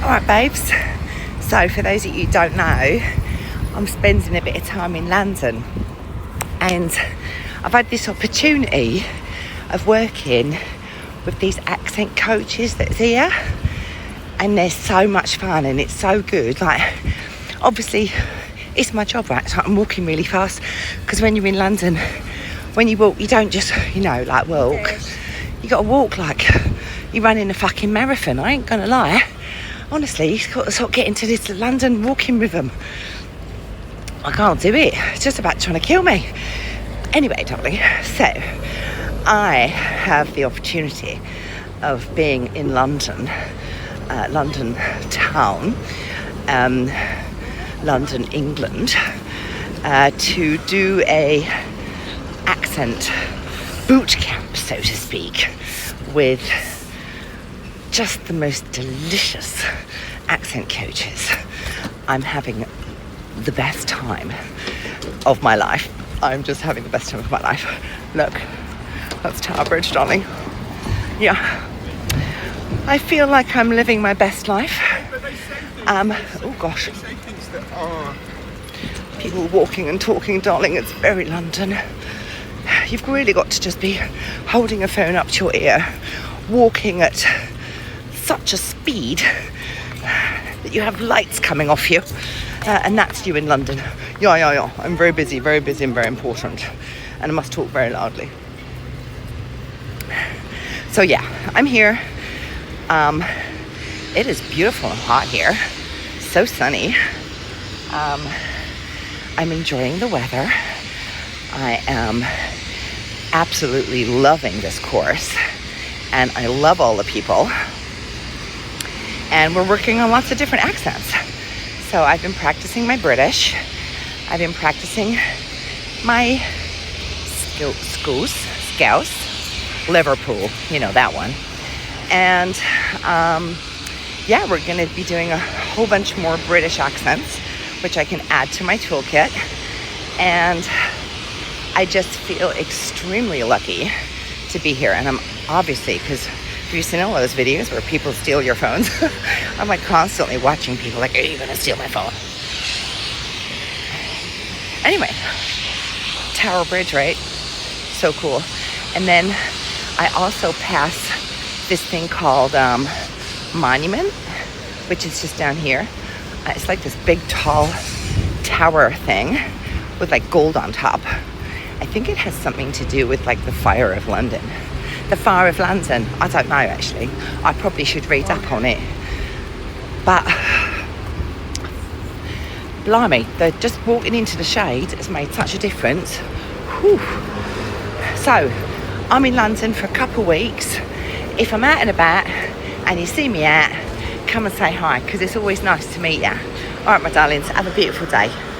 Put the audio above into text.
Alright babes, so for those of you who don't know, I'm spending a bit of time in London and I've had this opportunity of working with these accent coaches that's here, and they're so much fun and it's so good. Like, obviously it's my job, right? So I'm walking really fast because when you're in London, when you walk, you don't just, like walk. You gotta walk like you're running a fucking marathon. I ain't gonna lie. Honestly, you've got to sort of get into this London walking rhythm. I can't do it. It's just about trying to kill me. Anyway, darling, so I have the opportunity of being in London, London town, London, England, to do a accent boot camp, so to speak, with just the most delicious accent coaches. I'm having the best time of my life. I'm just having the best time of my life. Look, that's Tower Bridge, darling. Yeah, I feel like I'm living my best life. Oh gosh, people walking and talking, darling. It's very London. You've really got to just be holding a phone up to your ear, walking at such a speed that you have lights coming off you, and that's you in London. Yeah. I'm very busy and very important, and I must talk very loudly. So yeah, I'm here. It is beautiful and hot here, so sunny. I'm enjoying the weather. I am absolutely loving this course, and I love all the people. And we're working on lots of different accents. So I've been practicing my British. I've been practicing my Scouse, Liverpool, that one. And we're going to be doing a whole bunch more British accents, which I can add to my toolkit. And I just feel extremely lucky to be here. And I'm obviously, because have you seen all those videos where people steal your phones? I'm like constantly watching people like, are you gonna steal my phone? Anyway, Tower Bridge, right? So cool. And then I also pass this thing called Monument, which is just down here. It's like this big tall tower thing with like gold on top. I think it has something to do with like the Fire of London. The Fire of London, I don't know actually. I probably should read up on it. But, blimey, just walking into the shade has made such a difference. Whew. So, I'm in London for a couple of weeks. If I'm out and about and you see me out, come and say hi, because it's always nice to meet you. All right, my darlings, have a beautiful day.